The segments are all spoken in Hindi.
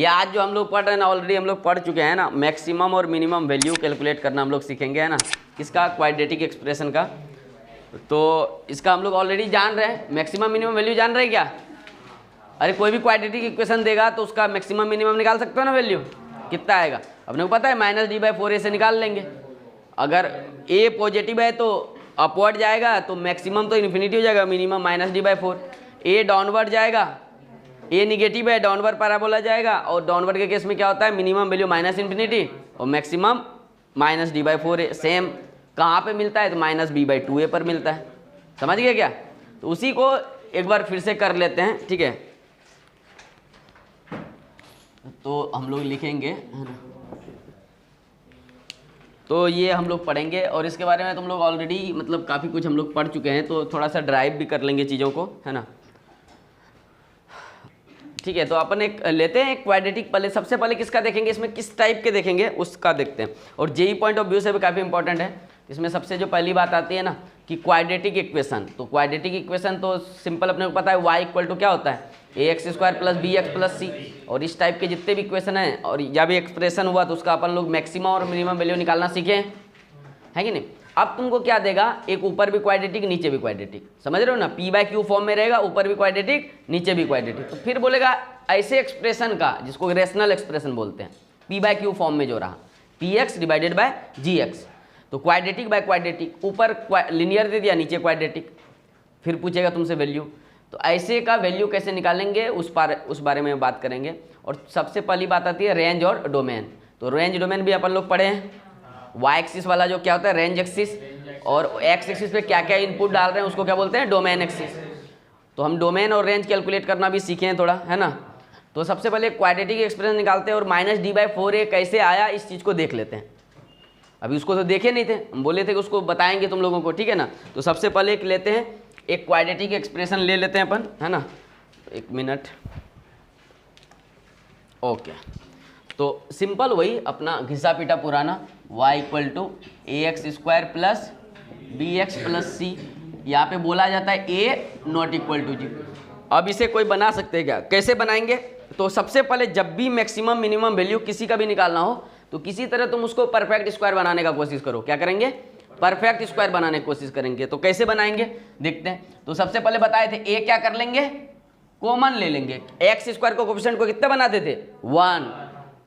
आज जो हम लोग पढ़ रहे हैं ना, ऑलरेडी हम लोग पढ़ चुके हैं ना, मैक्सिमम और मिनिमम वैल्यू कैलकुलेट करना हम लोग सीखेंगे, है ना, किसका, क्वाड्रेटिक एक्सप्रेशन का। तो इसका हम लोग ऑलरेडी जान रहे हैं, मैक्सिमम मिनिमम वैल्यू जान रहे हैं क्या? अरे कोई भी क्वाड्रेटिक इक्वेशन देगा तो उसका मैक्सिमम मिनिमम निकाल सकते हो ना, वैल्यू कितना आएगा अपने को पता है, -d/4a से निकाल लेंगे। अगर a पॉजिटिव है तो अपवर्ड जाएगा तो मैक्सिमम तो इन्फिनिटी हो जाएगा, मिनिमम -d/4। a डाउनवर्ड जाएगा, a निगेटिव है डाउनवर्ड पैराबोला जाएगा, और डाउनवर्ड के केस में क्या होता है, मिनिमम वैल्यू -∞ और मैक्सिमम -d/4a। सेम कहाँ पे मिलता है तो -b/2a पर मिलता है, समझ गए क्या? तो उसी को एक बार फिर से कर लेते हैं, ठीक है। तो हम लोग लिखेंगे, तो ये हम लोग पढ़ेंगे, और इसके बारे में तुम लोग ऑलरेडी मतलब काफ़ी कुछ हम लोग पढ़ चुके हैं, तो थोड़ा सा ड्राइव भी कर लेंगे चीज़ों को, है ना। ठीक है, तो अपन एक लेते हैं क्वाड्रेटिक। पहले सबसे पहले किसका देखेंगे, इसमें किस टाइप के देखेंगे उसका देखते हैं, और जेई पॉइंट ऑफ व्यू से भी काफ़ी इंपॉर्टेंट है। इसमें सबसे जो पहली बात आती है ना कि क्वाड्रेटिक इक्वेशन, तो क्वाड्रेटिक इक्वेशन तो सिंपल अपने को पता है, y इक्वल टू क्या होता है, ax² + bx + c। और इस टाइप के जितने भी इक्वेशन हैं और या भी एक्सप्रेशन हुआ तो उसका अपन लोग मैक्सिमम और मिनिमम वैल्यू निकालना सीखे हैं कि नहीं। अब तुमको क्या देगा, एक ऊपर भी क्वाड्रेटिक नीचे भी क्वाड्रेटिक, समझ रहे हो ना, p/q फॉर्म में रहेगा, ऊपर भी क्वाड्रेटिक नीचे भी क्वाड्रेटिक। तो फिर बोलेगा ऐसे एक्सप्रेशन का जिसको रेशनल एक्सप्रेशन बोलते हैं, p/q फॉर्म में जो रहा, px/gx, तो क्वाड्रेटिक बाय क्वाड्रेटिक, ऊपर लिनियर दे दिया नीचे क्वाड्रेटिक, फिर पूछेगा तुमसे वैल्यू। तो ऐसे का वैल्यू कैसे निकालेंगे उस बारे में बात करेंगे। और सबसे पहली बात आती है रेंज और डोमेन। तो रेंज डोमेन भी अपन लोग पढ़े हैं, y एक्सिस वाला जो क्या होता है रेंज एक्सिस, और x एक्सिस पे क्या क्या इनपुट डाल रहे हैं उसको क्या बोलते हैं, डोमेन एक्सिस। तो हम डोमेन और रेंज कैलकुलेट करना भी सीखे हैं थोड़ा, है ना। तो सबसे पहले क्वाड्रेटिक एक्सप्रेशन निकालते हैं, और -d/4a कैसे आया इस चीज़ को देख लेते हैं। अभी उसको तो देखे नहीं थे, हम बोले थे कि उसको बताएंगे तुम लोगों को, ठीक है ना। तो सबसे पहले एक लेते हैं, एक क्वाड्रेटिक एक्सप्रेशन ले लेते हैं अपन, है ना। एक मिनट, ओके। तो सिंपल वही अपना घिसा पीटा पुराना, y = ax² + bx + c। यहाँ पे बोला जाता है a ≠ g। अब इसे कोई बना सकते हैं क्या, कैसे बनाएंगे? तो सबसे पहले जब भी मैक्सिमम मिनिमम वैल्यू किसी का भी निकालना हो तो किसी तरह तुम उसको परफेक्ट स्क्वायर बनाने का कोशिश करो। क्या करेंगे, परफेक्ट स्क्वायर बनाने की कोशिश करेंगे। तो कैसे बनाएंगे देखते हैं। तो सबसे पहले बताए थे a क्या कर लेंगे, कॉमन ले लेंगे। x² को कोफिशिएंट को कितना बनाते थे, 1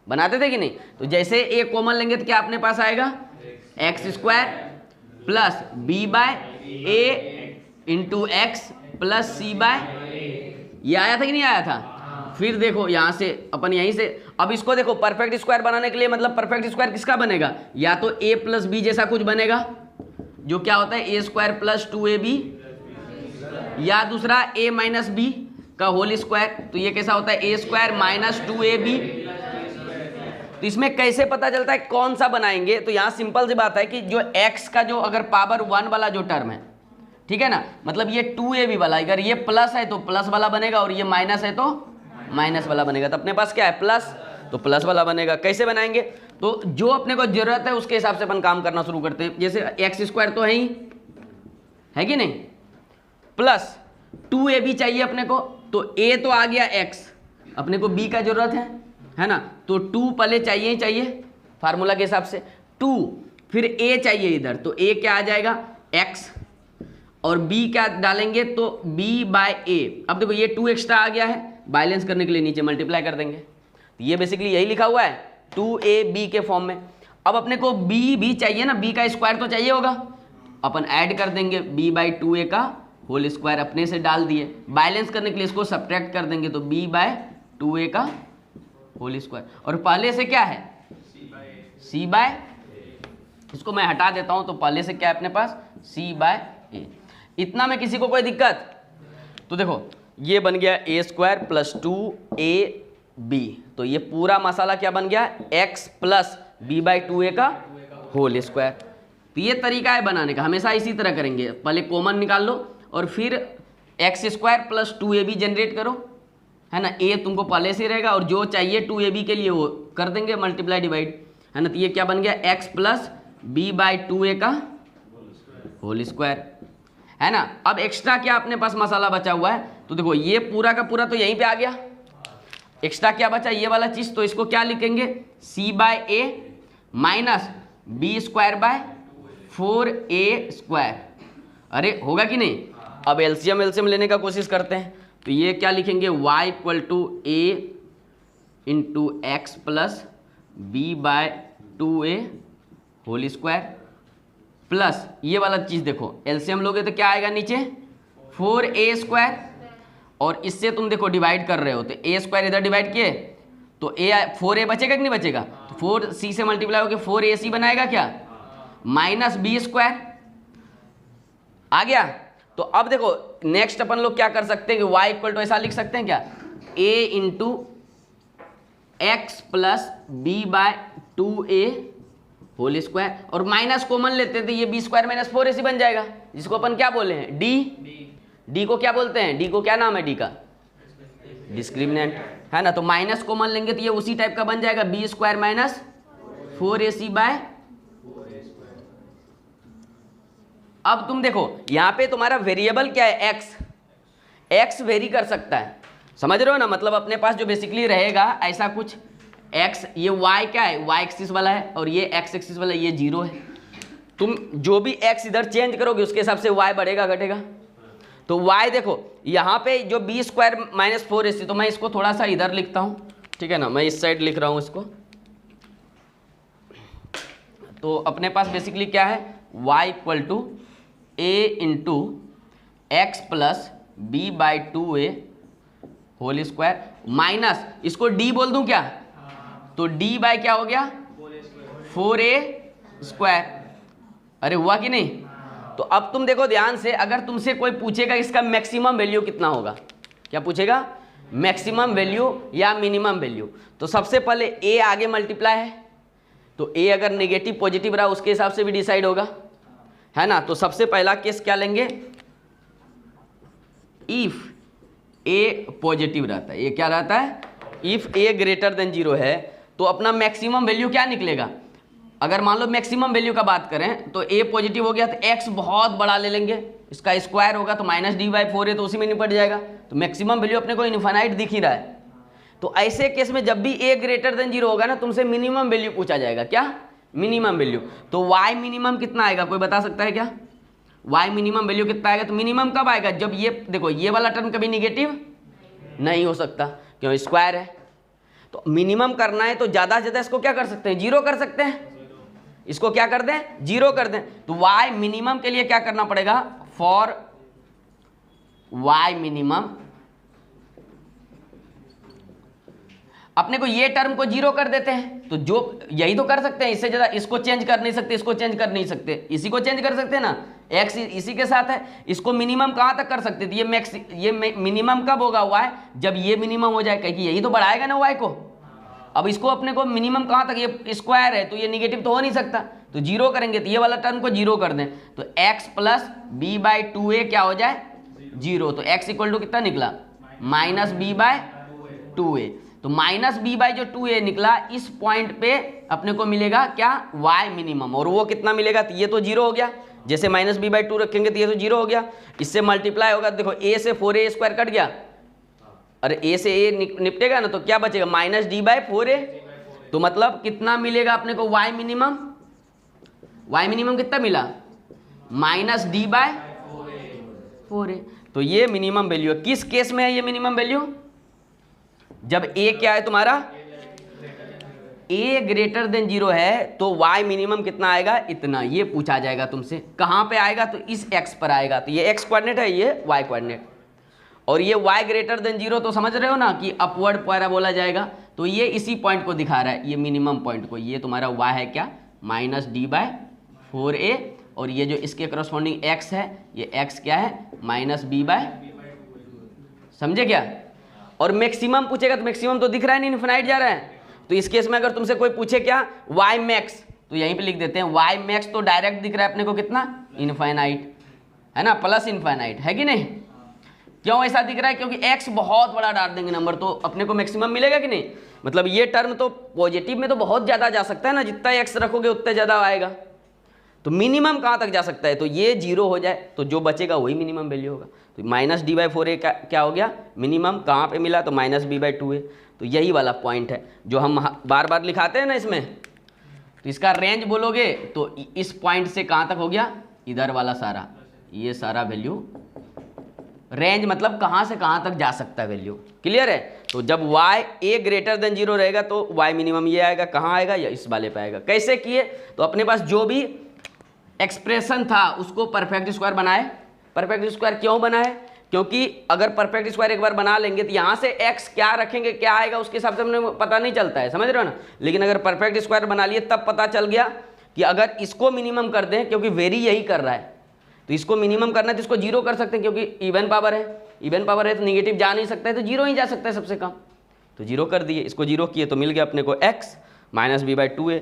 बनाते थे कि नहीं। तो जैसे a कॉमन लेंगे तो क्या अपने पास आएगा, x² + b/a × x + c/a। ये आया था कि नहीं आया था। फिर देखो यहाँ से अपन यहीं से, अब इसको देखो परफेक्ट स्क्वायर बनाने के लिए मतलब परफेक्ट स्क्वायर किसका बनेगा, या तो a + b जैसा कुछ बनेगा जो क्या होता है a² + 2ab, या दूसरा a - b का होल स्क्वायर। तो ये कैसा होता है, a² - 2ab। तो इसमें कैसे पता चलता है कौन सा बनाएंगे, तो यहाँ सिंपल सी बात है कि जो x का जो अगर पावर 1 वाला जो टर्म है, ठीक है ना, मतलब ये 2ab वाला, अगर ये प्लस है तो प्लस वाला बनेगा, और ये माइनस है तो माइनस वाला बनेगा। तो अपने पास क्या है, प्लस, तो प्लस वाला बनेगा। कैसे बनाएंगे, तो जो अपने को जरूरत है उसके हिसाब से अपन काम करना शुरू करते हैं। जैसे x² तो है ही, है कि नहीं, प्लस 2ab चाहिए अपने को, तो a तो आ गया x, अपने को b का जरूरत है ना, तो 2 पहले चाहिए ही चाहिए फार्मूला के हिसाब से 2, फिर a चाहिए इधर, तो a क्या आ जाएगा x, और b क्या डालेंगे तो b/a। अब देखो ये 2 एक्स्ट्रा आ गया है, बैलेंस करने के लिए नीचे मल्टीप्लाई कर देंगे। तो ये बेसिकली यही लिखा हुआ है 2ab के फॉर्म में। अब अपने को b भी चाहिए ना, b का स्क्वायर तो चाहिए होगा, अपन ऐड कर देंगे b/2a का होल स्क्वायर अपने से डाल दिए, बैलेंस करने के लिए इसको सब्ट्रैक्ट कर देंगे, तो b/2a का होल स्क्वायर, और पहले से क्या है c/a, इसको मैं हटा देता हूं, तो पहले से क्या है अपने पास c/a। इतना में किसी को कोई दिक्कत, तो देखो ये बन गया a² + 2ab, तो ये पूरा मसाला क्या बन गया, x + b/2a का होल स्क्वायर। तो ये तरीका है बनाने का, हमेशा इसी तरह करेंगे, पहले कॉमन निकाल लो और फिर x² + 2ab जनरेट करो, है ना। a तुमको पहले से रहेगा, और जो चाहिए 2ab के लिए वो कर देंगे मल्टीप्लाई डिवाइड, है ना। तो ये क्या बन गया, x + b/2a का होल स्क्वायर, है ना। अब एक्स्ट्रा क्या अपने पास मसाला बचा हुआ है, तो देखो ये पूरा का पूरा तो यहीं पे आ गया। एक्स्ट्रा क्या बचा, ये वाला चीज, तो इसको क्या लिखेंगे, c/a माइनस b²/4a²। अरे होगा कि नहीं। अब एलसीएम लेने का कोशिश करते हैं, तो ये क्या लिखेंगे, y = a × x + b/2a² plus ये वाला चीज़ देखो, एलसीएम लोगे तो क्या आएगा नीचे 4a², और इससे तुम देखो डिवाइड कर रहे हो तो a² इधर डिवाइड किए तो 4a बचेगा कि नहीं बचेगा, तो 4c से मल्टीप्लाई होकर 4ac बनाएगा क्या, माइनस b² आ गया। तो अब देखो नेक्स्ट अपन लोग क्या कर सकते हैं कि y = ऐसा लिख सकते हैं क्या, a × x + b/2a² और माइनस कॉमन लेते थे, ये b² - 4ac बन जाएगा, जिसको अपन क्या बोले हैं, d को क्या बोलते हैं, d को क्या नाम है, d का डिस्क्रिमिनेंट है ना। तो माइनस कॉमन लेंगे तो ये उसी टाइप का बन जाएगा, b² - 4ac/। अब तुम देखो यहाँ पे तुम्हारा वेरिएबल क्या है, x वेरी कर सकता है, समझ रहे हो ना, मतलब अपने पास जो बेसिकली रहेगा ऐसा कुछ x, ये y क्या है, y एक्सिस वाला है, और ये x एक्सिस वाला ये 0 है। तुम जो भी x इधर चेंज करोगे उसके हिसाब से y बढ़ेगा घटेगा। तो y देखो यहाँ पे जो b² - 4ac, तो मैं इसको थोड़ा सा इधर लिखता हूँ, ठीक है ना, मैं इस साइड लिख रहा हूँ इसको। तो अपने पास बेसिकली क्या है, y = a × x + b/2a² minus इसको d बोल दूं क्या, तो d/ क्या हो गया 4a²। अरे हुआ कि नहीं। तो अब तुम देखो ध्यान से, अगर तुमसे कोई पूछेगा इसका मैक्सिमम वैल्यू कितना होगा, क्या पूछेगा, मैक्सिमम वैल्यू या मिनिमम वैल्यू, तो सबसे पहले a आगे मल्टीप्लाई है, तो a अगर नेगेटिव पॉजिटिव रहा उसके हिसाब से भी डिसाइड होगा, है ना। तो सबसे पहला केस क्या लेंगे, इफ a पॉजिटिव रहता है, ये क्या रहता है, इफ a > 0 है, तो अपना मैक्सिमम वैल्यू क्या निकलेगा। अगर मान लो मैक्सिमम वैल्यू का बात करें तो a पॉजिटिव हो गया तो x बहुत बड़ा ले लेंगे, इसका स्क्वायर होगा तो -d/4 है, तो उसी में निपट जाएगा। तो मैक्सिमम वैल्यू अपने को इनफाइनाइट दिख ही रहा है। तो ऐसे केस में जब भी a > 0 होगा ना, तुमसे मिनिमम वैल्यू पूछा जाएगा, क्या, मिनिमम वैल्यू। तो y मिनिमम कितना आएगा, कोई बता सकता है क्या, y मिनिमम वैल्यू कितना आएगा। तो मिनिमम कब आएगा, जब ये देखो ये वाला टर्म कभी निगेटिव नहीं हो सकता, क्यों, स्क्वायर है। तो मिनिमम करना है तो ज़्यादा से ज़्यादा इसको क्या कर सकते हैं, 0 कर सकते हैं, इसको क्या कर दें, 0 कर दें। तो y मिनिमम के लिए क्या करना पड़ेगा, फॉर y मिनिमम अपने को ये टर्म को 0 कर देते हैं, तो जो यही तो कर सकते हैं, इससे ज़्यादा इसको चेंज कर नहीं सकते, इसको चेंज कर नहीं सकते, इसी को चेंज कर सकते हैं ना, x इसी के साथ है, इसको मिनिमम कहाँ तक कर सकते थे, ये मिनिमम कब होगा y, जब ये मिनिमम हो जाए, क्योंकि यही तो बढ़ाएगा ना y को। अब इसको अपने को मिनिमम कहाँ तक, ये स्क्वायर है तो ये निगेटिव तो हो नहीं सकता, तो 0 करेंगे, तो ये वाला टर्म को 0 कर दें, तो x + b/2a क्या हो जाए 0, तो x = कितना निकला, -b/2a। तो -b/2a निकला, इस पॉइंट पे अपने को मिलेगा क्या, y मिनिमम, और वो कितना मिलेगा, तो ये तो 0 हो गया, जैसे -b/2 रखेंगे तो ये तो 0 हो गया, इससे मल्टीप्लाई होगा, देखो a से 4a² कट गया, अरे a से a निपटेगा ना, तो क्या बचेगा, -d/4a। तो मतलब कितना मिलेगा अपने को y मिनिमम, कितना मिला, -d/4a। तो ये मिनिमम वैल्यू है, किस केस में है ये मिनिमम वैल्यू, जब a क्या है तुम्हारा, a > 0 है, तो y मिनिमम कितना आएगा, इतना, ये पूछा जाएगा तुमसे, कहाँ पे आएगा, तो इस x पर आएगा, तो ये x कोऑर्डिनेट है, ये y कोऑर्डिनेट, और ये y > 0 तो समझ रहे हो ना कि अपवर्ड पैराबोला जाएगा, तो ये इसी पॉइंट को दिखा रहा है, ये मिनिमम पॉइंट को, ये तुम्हारा y है क्या, -d/4a, और ये जो इसके करस्पॉन्डिंग x है, ये x क्या है, -b/, समझे क्या। और मैक्सिमम पूछेगा तो मैक्सिमम तो दिख रहा है नहीं, इनफिनाइट जा रहा है, तो इस केस में अगर तुमसे कोई पूछे क्या, y max, तो यहीं पे लिख देते हैं y max, तो डायरेक्ट दिख रहा है अपने को कितना, इनफाइनाइट, है ना, प्लस इनफाइनाइट, है कि नहीं। क्यों ऐसा दिख रहा है, क्योंकि x बहुत बड़ा डाल देंगे नंबर, तो अपने को मैक्सिमम मिलेगा कि नहीं। मतलब ये टर्म तो पॉजिटिव में तो बहुत ज़्यादा जा सकता है ना, जितना x रखोगे उतना ज़्यादा आएगा, तो मिनिमम कहाँ तक जा सकता है, तो ये 0 हो जाए तो जो बचेगा वही मिनिमम वैल्यू होगा। तो -d/4a क्या हो गया, मिनिमम कहाँ पे मिला, तो -b/2a। तो यही वाला पॉइंट है जो हम बार बार लिखाते हैं ना इसमें। तो इसका रेंज बोलोगे तो इस पॉइंट से कहाँ तक हो गया, इधर वाला सारा, ये सारा वैल्यू रेंज मतलब कहाँ से कहाँ तक जा सकता है वैल्यू। क्लियर है। तो जब y a ग्रेटर देन 0 रहेगा तो y मिनिमम ये आएगा, कहाँ आएगा, या इस वाले पे आएगा। कैसे किए, तो अपने पास जो भी एक्सप्रेशन था उसको परफेक्ट स्क्वायर बनाए। परफेक्ट स्क्वायर क्यों बनाए, क्योंकि अगर परफेक्ट स्क्वायर एक बार बना लेंगे तो यहाँ से x क्या रखेंगे क्या आएगा उसके हिसाब से हमें पता नहीं चलता है, समझ रहे हो ना। लेकिन अगर परफेक्ट स्क्वायर बना लिए तब पता चल गया कि अगर इसको मिनिमम कर दें, क्योंकि वेरी यही कर रहा है, तो इसको मिनिमम करना है तो इसको 0 कर सकते हैं, क्योंकि इवन पावर है, इवन पावर है तो निगेटिव जा नहीं सकता है, तो 0 ही जा सकता है सबसे कम। तो 0 कर दिए, इसको 0 किए तो मिल गया अपने को x माइनस b/2a,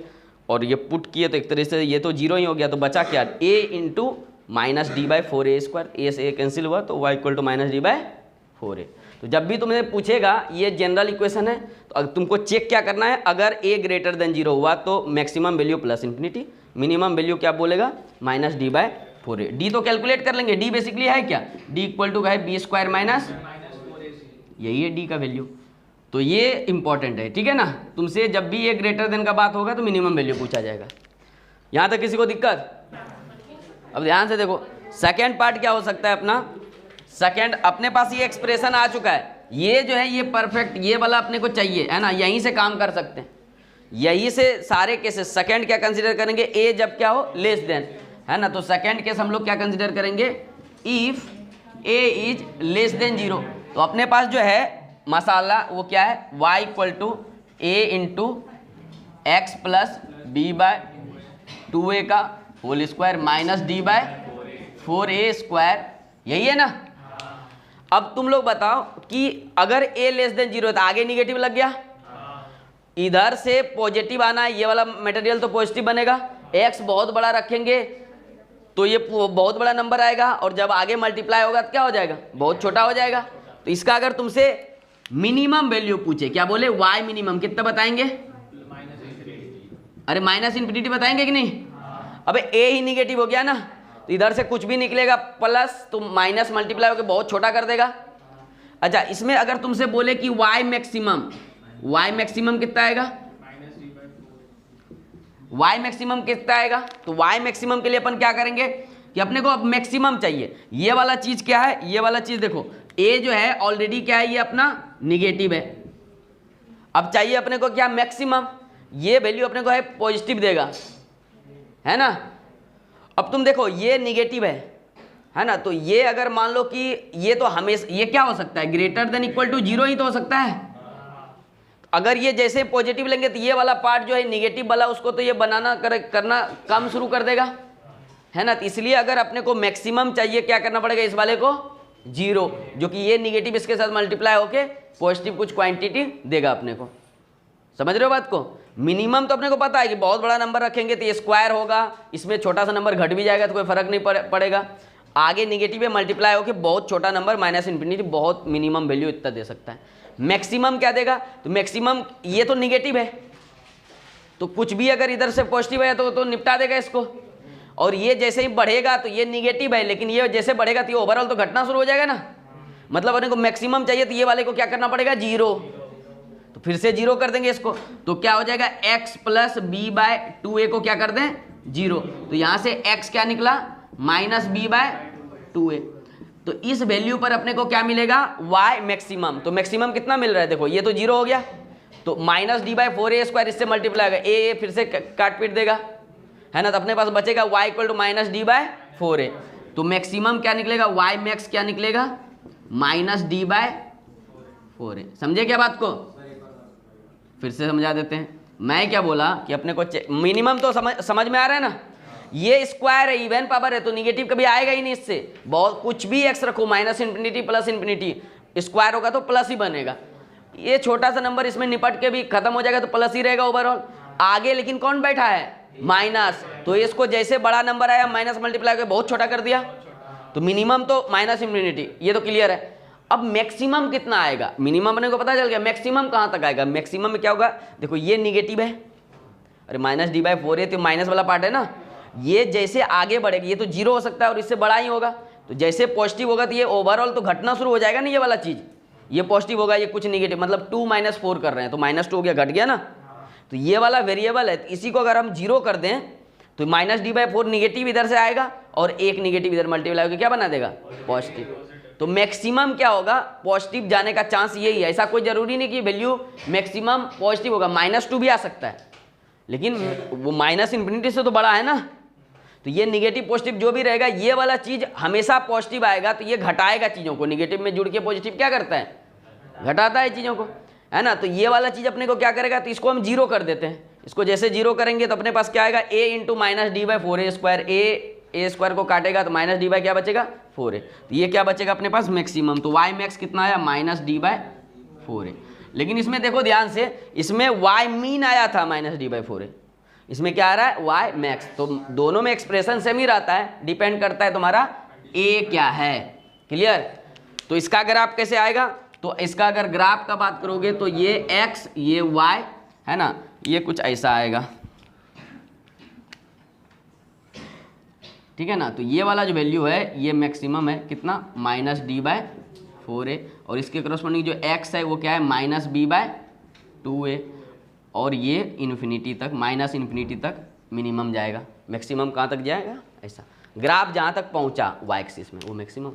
और ये पुट किए तो एक तरह से ये तो 0 ही हो गया। तो बचा क्या, a into minus d/4a², a से a कैंसिल हुआ तो y equal to minus d/4a। तो जब भी तुम्हें पूछेगा, ये जनरल इक्वेशन है, तो तुमको चेक क्या करना है, अगर a ग्रेटर देन 0 हुआ तो maximum value plus infinity, minimum value क्या बोलेगा माइनस d/4a। d तो कैलकुलेट कर लेंगे, d बेसिकली है क्या, d इक्वल टू है b² माइनस, यही है d का वैल्यू। तो ये इंपॉर्टेंट है, ठीक है ना। तुमसे जब भी ये ग्रेटर देन का बात होगा तो मिनिमम वैल्यू पूछा जाएगा। यहाँ तक किसी को दिक्कत। अब ध्यान से देखो, सेकेंड पार्ट क्या हो सकता है अपना। सेकेंड, अपने पास ये एक्सप्रेशन आ चुका है, ये जो है ये परफेक्ट, ये वाला अपने को चाहिए है ना, यहीं से काम कर सकते हैं, यहीं से सारे केसेस। सेकेंड क्या कंसिडर करेंगे, ए जब क्या हो लेस देन, है ना। तो सेकेंड केस हम लोग क्या कंसिडर करेंगे, if A is less than 0। तो अपने पास जो है मसाला वो क्या है, y equal to a into x plus b/2a का होल स्क्वायर माइनस d/4a², यही है ना। अब तुम लोग बताओ कि अगर a लेस देन 0 है तो आगे निगेटिव लग गया, इधर से पॉजिटिव आना है, ये वाला मटेरियल तो पॉजिटिव बनेगा, x बहुत बड़ा रखेंगे तो ये बहुत बड़ा नंबर आएगा, और जब आगे मल्टीप्लाई होगा तो क्या हो जाएगा, बहुत छोटा हो जाएगा। तो इसका अगर तुमसे मिनिमम वैल्यू पूछे, क्या बोले, y मिनिमम कितना बताएंगे, अरे माइनस इन्फिनिटी बताएंगे कि नहीं। अबे a ही निगेटिव हो गया ना, तो इधर से कुछ भी निकलेगा प्लस, तो माइनस मल्टीप्लाई होकर बहुत छोटा कर देगा। अच्छा, इसमें अगर तुमसे बोले कि y मैक्सिमम कितना आएगा, y मैक्सिमम कितना आएगा, तो y मैक्सिमम के लिए अपन क्या करेंगे कि अपने को अब मैक्सिमम चाहिए। ये वाला चीज क्या है, ये वाला चीज देखो, a जो है ऑलरेडी क्या है, ये अपना निगेटिव है, अब चाहिए अपने को क्या, मैक्सिमम। ये वैल्यू अपने को है पॉजिटिव देगा, है ना। अब तुम देखो ये निगेटिव है ना, तो ये अगर मान लो कि ये तो हमेशा ये क्या हो सकता है, ग्रेटर देन इक्वल टू 0 ही तो हो सकता है। अगर ये जैसे पॉजिटिव लेंगे तो ये वाला पार्ट जो है निगेटिव वाला, उसको तो ये बनाना करना काम शुरू कर देगा, है ना। तो इसलिए अगर अपने को मैक्सिमम चाहिए, क्या करना पड़ेगा, इस वाले को 0, जो कि ये निगेटिव इसके साथ मल्टीप्लाई होके पॉजिटिव कुछ क्वांटिटी देगा अपने को। समझ रहे हो बात को। मिनिमम तो अपने को पता है कि बहुत बड़ा नंबर रखेंगे तो ये स्क्वायर होगा, इसमें छोटा सा नंबर घट भी जाएगा तो कोई फर्क नहीं पड़ेगा। आगे निगेटिव है मल्टीप्लाई होके बहुत छोटा नंबर माइनस इन्फिनिटी, बहुत मिनिमम वैल्यू इतना दे सकता है। मैक्सिमम क्या देगा, तो मैक्सिमम ये तो निगेटिव है, तो कुछ भी अगर इधर से पॉजिटिव है तो निपटा देगा इसको। और ये जैसे ही बढ़ेगा तो ये निगेटिव है, लेकिन ये जैसे बढ़ेगा तो ये ओवरऑल तो घटना शुरू हो जाएगा ना। मतलब अपने को मैक्सिमम चाहिए तो ये वाले को क्या करना पड़ेगा, 0। तो फिर से 0 कर देंगे इसको, तो क्या हो जाएगा, x प्लस b/2a को क्या कर दें 0। तो यहाँ से x क्या निकला, माइनस b/2a। तो इस वैल्यू पर अपने को क्या मिलेगा, y मैक्सिमम। तो मैक्सिमम कितना मिल रहा है, देखो ये तो 0 हो गया, तो माइनस d/4a² इससे मल्टीप्लाई होगा, a फिर से काट पीट देगा, है ना। तो अपने पास बचेगा y equal to minus d/4a। तो मैक्सिमम क्या निकलेगा, y मैक्स क्या निकलेगा, माइनस d/4a। समझे क्या बात को, फिर से समझा देते हैं। मैं क्या बोला कि अपने को मिनिमम तो समझ में आ रहा है ना। ये स्क्वायर है, इवन पावर है, तो निगेटिव कभी आएगा ही नहीं इससे। बहुत कुछ भी एक्स रखो, minus infinity plus infinity, square होगा तो प्लस ही बनेगा। ये छोटा सा नंबर इसमें निपट के भी खत्म हो जाएगा तो प्लस ही रहेगा ओवरऑल। आगे लेकिन कौन बैठा है, माइनस, तो इसको जैसे बड़ा नंबर आया माइनस मल्टीप्लाई करके बहुत छोटा कर दिया, तो मिनिमम तो माइनस इन्फिनिटी, ये तो क्लियर है। अब मैक्सिमम कितना आएगा, मिनिमम अपने को पता चल गया, मैक्सिमम कहाँ तक आएगा। मैक्सिमम में क्या होगा, देखो ये निगेटिव है, अरे माइनस d/4a तो माइनस वाला पार्ट है ना, ये जैसे आगे बढ़ेगा ये तो 0 हो सकता है और इससे बड़ा ही होगा, तो जैसे पॉजिटिव होगा तो ये ओवरऑल तो घटना शुरू हो जाएगा ना ये वाला चीज़। ये पॉजिटिव होगा, ये कुछ निगेटिव, मतलब 2 - 4 कर रहे हैं तो -2 हो गया, घट गया ना। तो ये वाला वेरिएबल है, तो इसी को अगर हम 0 कर दें तो -d/4 निगेटिव इधर से आएगा और एक निगेटिव इधर मल्टीप्लाई होकर क्या बना देगा, पॉजिटिव। तो मैक्सिमम क्या होगा, पॉजिटिव जाने का चांस यही है। ऐसा कोई जरूरी नहीं कि वैल्यू मैक्सिमम पॉजिटिव होगा, -2 भी आ सकता है, लेकिन वो -∞ से तो बड़ा है ना। तो ये निगेटिव पॉजिटिव जो भी रहेगा, ये वाला चीज हमेशा पॉजिटिव आएगा, तो ये घटाएगा चीज़ों को। निगेटिव में जुड़ के पॉजिटिव क्या करता है, घटाता है चीज़ों को, है ना। तो ये वाला चीज़ अपने को क्या करेगा, तो इसको हम 0 कर देते हैं। इसको जैसे 0 करेंगे तो अपने पास क्या आएगा, a × -d/4a²। a² को काटेगा तो -d/ क्या बचेगा, 4a। तो ये क्या बचेगा अपने पास, मैक्सिमम। तो y मैक्स कितना आया, -d/4a। लेकिन इसमें देखो ध्यान से, इसमें y मीन आया था -d/4a, इसमें क्या आ रहा है, y मैक्स। तो दोनों में एक्सप्रेशन सेम ही रहता है, डिपेंड करता है तुम्हारा a क्या है। क्लियर। तो इसका ग्राफ कैसे आएगा, तो इसका अगर ग्राफ का बात करोगे तो ये x ये y है ना, ये कुछ ऐसा आएगा, ठीक है ना। तो ये वाला जो वैल्यू है ये मैक्सिमम है, कितना, -d/4a। और इसके करस्पॉन्डिंग जो x है वो क्या है, -b/2a। और ये इन्फिनिटी तक, -∞ तक मिनिमम जाएगा, मैक्सिमम कहाँ तक जाएगा, ऐसा। ग्राफ जहाँ तक पहुँचा y एक्सिस में वो मैक्सिमम,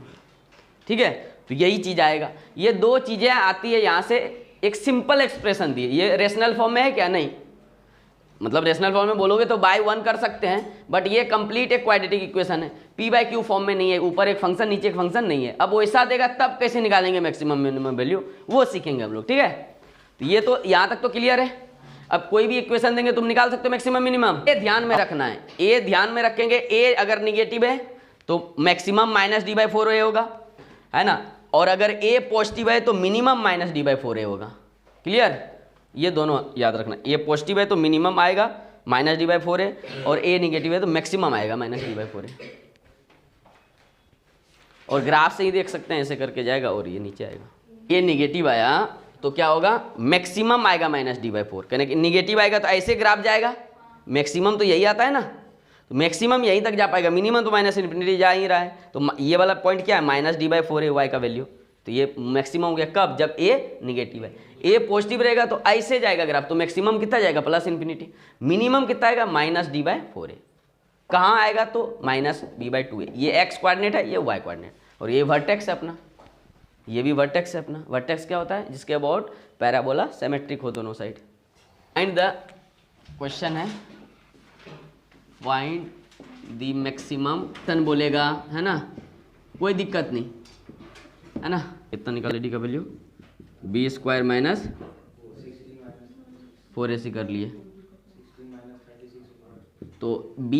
ठीक है। तो यही चीज़ आएगा। ये दो चीज़ें आती है यहाँ से, एक सिंपल एक्सप्रेशन दी है। ये रेशनल फॉर्म में है क्या, नहीं, मतलब रेशनल फॉर्म में बोलोगे तो बाय 1 कर सकते हैं, बट ये कंप्लीट एक क्वाड्रेटिक इक्वेशन है, p/q फॉर्म में नहीं है, ऊपर एक फंक्शन नीचे एक फंक्शन नहीं है। अब वो ऐसा देगा तब कैसे निकालेंगे मैक्सिमम मिनिमम वैल्यू, वो सीखेंगे हम लोग, ठीक है। तो ये तो यहाँ तक तो क्लियर है। अब कोई भी इक्वेशन देंगे तुम निकाल सकते हो मैक्सिमम मिनिमम। ये ध्यान में रखना है, ए ध्यान में रखेंगे, ए अगर निगेटिव है तो मैक्सिमम -d/4a होगा, है ना। और अगर ए पॉजिटिव है तो मिनिमम -d/4a होगा। क्लियर, ये दोनों याद रखना। ए पॉजिटिव है तो मिनिमम आएगा -d/4a, और ए निगेटिव है तो मैक्सिमम आएगा -d/4a। और ग्राफ से ही देख सकते हैं, ऐसे करके जाएगा और ये नीचे आएगा। ए निगेटिव आया तो क्या होगा, मैक्सिमम आएगा -d/4। कहने कि निगेटिव आएगा तो ऐसे ग्राफ जाएगा, मैक्सिमम तो यही आता है ना, तो मैक्सिमम यहीं तक जा पाएगा, मिनिमम तो -∞ जा ही रहा है। तो ये वाला पॉइंट क्या है, -d/4a y का वैल्यू। तो ये मैक्सिमम हो गया कब, जब ए निगेटिव है। ए पॉजिटिव रहेगा तो ऐसे जाएगा ग्राफ, तो मैक्सिमम कितना जाएगा, +∞। मिनिमम कितना आएगा, -d/4a। कहाँ आएगा, तो -b/2a। ये x कोऑर्डिनेट है, ये y कोऑर्डिनेट, और ये वर्टेक्स है अपना, ये भी वर्टेक्स है अपना। वर्टेक्स क्या होता है, जिसके अबाउट पैराबोला सिमेट्रिक हो दोनों साइड। एंड द क्वेश्चन है फाइंड द मैक्सिमम, टन बोलेगा, है ना, कोई दिक्कत नहीं, है ना। कितना निकाले डी का वैल्यू, b² - 4ac कर लिए। तो b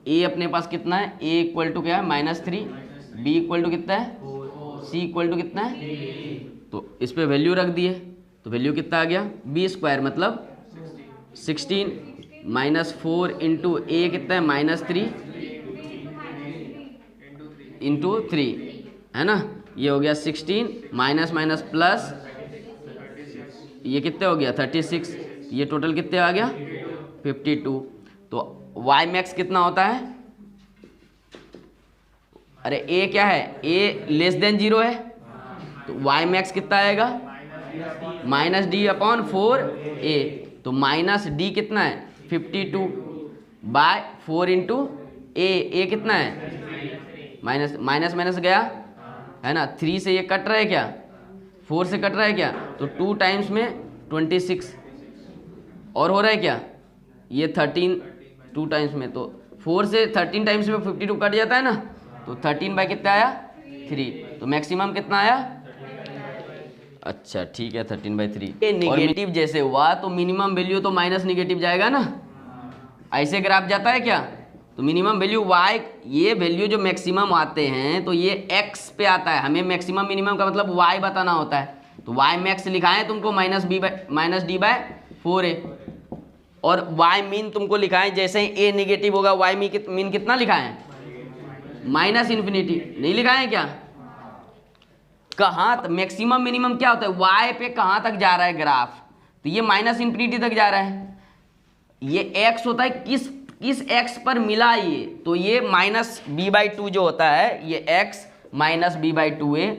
a अपने पास कितना है, a = क्या है, -3, b = कितना है, c = कितना है, तो इस पे वैल्यू रख दिए। तो वैल्यू कितना आ गया, b² मतलब 16 -4 × a कितना है, -3 × 3, है ना। ये हो गया 16 माइनस प्लस, ये कितने हो गया 36, ये टोटल कितने आ गया 52। तो y मैक्स कितना होता है, अरे a क्या है, a <0 है, तो y मैक्स कितना आएगा, -d/4a। तो -d कितना है 52/4 × a कितना है, माइनस गया, है ना। 3 से ये कट रहा है क्या, 4 से कट रहा है क्या, तो 2 टाइम्स में 26, और हो रहा है क्या, ये 13 2 टाइम्स में, तो 4 से 13 टाइम्स में 52 कट जाता है ना, तो 13 कितना आया 3। तो मैक्सिमम कितना आया, अच्छा ठीक है 13/3। ये निगेटिव जैसे हुआ तो मिनिमम वैल्यू तो माइनस निगेटिव जाएगा ना, ऐसे ग्राफ जाता है क्या, तो मिनिमम वैल्यू y, ये वैल्यू जो मैक्सिमम आते हैं तो ये x पे आता है। हमें मैक्सिमम मिनिमम का मतलब y बताना होता है, तो y मैक्स लिखा है तुमको -d/4a, और y मीन तुमको लिखा है, जैसे ही a निगेटिव होगा y मीन कितना लिखा है, -∞, नहीं लिखा है क्या। कहाँ मैक्सिमम मिनिमम क्या होता है, y पे कहाँ तक जा रहा है ग्राफ, तो ये -∞ तक जा रहा है। ये x होता है किस x पर मिला ये, तो ये -b/2 जो होता है, ये x -b/2a,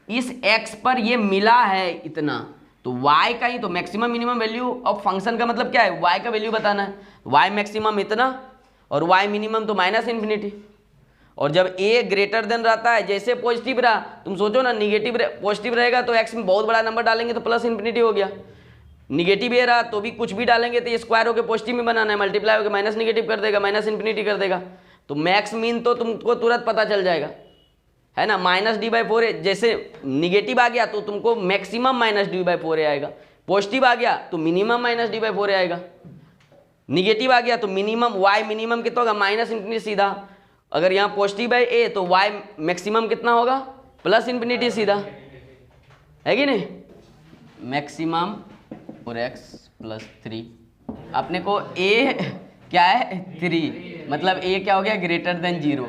इस x पर ये मिला है इतना, तो y का ही तो maximum minimum value of function का मतलब क्या है, y का वैल्यू बताना है। y मैक्सिमम इतना और y मिनिमम तो माइनस इन्फिनिटी। और जब a ग्रेटर देन रहता है, जैसे पॉजिटिव रहा, तुम सोचो ना निगेटिव पॉजिटिव रहेगा तो x में बहुत बड़ा नंबर डालेंगे तो प्लस इन्फिनिटी हो गया, निगेटिव ये रहा तो भी कुछ भी डालेंगे तो ये स्क्वायर होकर पॉजिटिव में बनाना है, मल्टीप्लाई होकर माइनस निगेटिव कर देगा, माइनस इन्फिनिटी कर देगा। तो मैक्स मीन तो तुमको तुरंत पता चल जाएगा, है ना, -d/4 है। जैसे निगेटिव आ गया तो तुमको मैक्सिमम -d/4 आएगा, पॉजिटिव आ गया तो मिनिमम -d/4 आएगा, निगेटिव आ गया तो मिनिमम y मिनिमम कितना होगा माइनस इन्फिनिटी सीधा। अगर यहाँ पॉजिटिव है a तो y मैक्सिमम कितना होगा प्लस इन्फिनिटी सीधा, है कि नहीं। मैक्सिमम 4x + 3, अपने को a क्या है 3, मतलब a क्या हो गया ग्रेटर देन 0।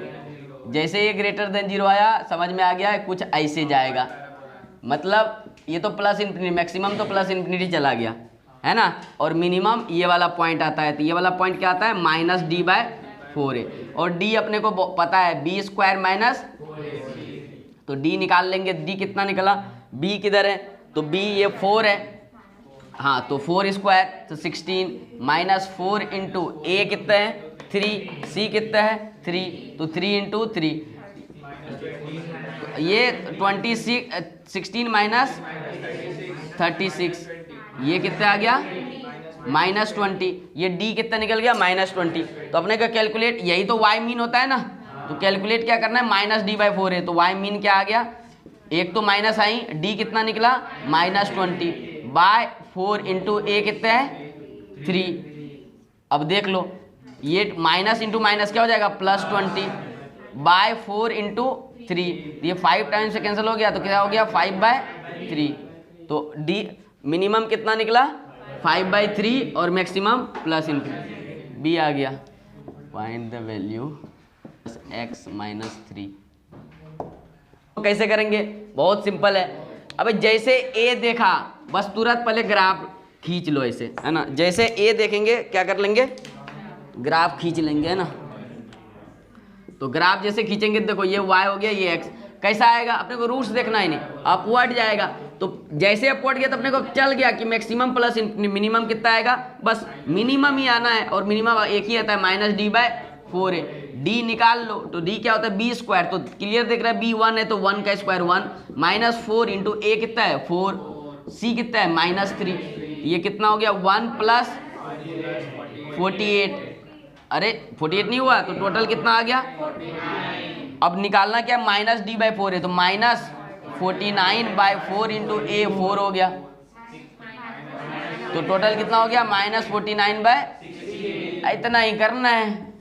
जैसे ये ग्रेटर देन 0 आया समझ में आ गया है, कुछ ऐसे जाएगा, मतलब ये तो प्लस इन्फिनिटी, मैक्सिमम तो प्लस इन्फिनिटी चला गया, है ना। और मिनिमम ये वाला पॉइंट आता है, तो ये वाला पॉइंट क्या आता है -d/4 है। और d अपने को पता है b² माइनस, तो d निकाल लेंगे, d कितना निकला, b किधर है तो b ये 4 है, हाँ तो 4² तो 16 -4 इंटू a कितना है 3, c कितना है 3, तो 3 इंटू 3 ये 16 माइनस 36, ये कितना आ गया -20, ये d कितना निकल गया -20। तो अपने का कैलकुलेट, यही तो y मीन होता है ना, तो कैलकुलेट क्या करना है -d/4 है, तो y मीन क्या आ गया, एक तो माइनस आई, d कितना निकला -20/4 इंटू a कितना है 3। अब देख लो ये माइनस इंटू माइनस क्या हो जाएगा +20/4 इंटू 3, ये 5 टाइम्स से कैंसिल हो गया तो क्या हो गया 5/3। तो d मिनिमम कितना निकला 5/3 और मैक्सिमम प्लस इन्फिनिटी, b आ गया। Find the value x - 3। कैसे करेंगे, बहुत सिंपल है। अब जैसे a देखा बस तुरंत पहले ग्राफ खींच लो ऐसे, है ना। जैसे a देखेंगे क्या कर लेंगे, ग्राफ खींच लेंगे, है ना। तो ग्राफ जैसे खींचेंगे देखो ये y हो गया, ये x कैसा आएगा, अपने को रूट्स देखना ही नहीं, अपवर्ड जाएगा। तो जैसे अपवर्ड गया तो अपने को चल गया कि मैक्सिमम प्लस मिनिमम कितना आएगा, बस मिनिमम ही आना है, और मिनिमम एक ही आता है -d/4 है। d निकाल लो तो d क्या होता है b², तो क्लियर देख रहा है b 1 है तो 1 का स्क्वायर 1, -4 इंटू a कितना है 4, c कितना है -3, ये कितना हो गया 1 + 48, अरे 48 नहीं हुआ तो टोटल कितना आ गया। अब निकालना क्या -d/4 है तो -49/4 इंटू a 4 हो गया, तो टोटल कितना हो गया -49/, इतना ही करना है।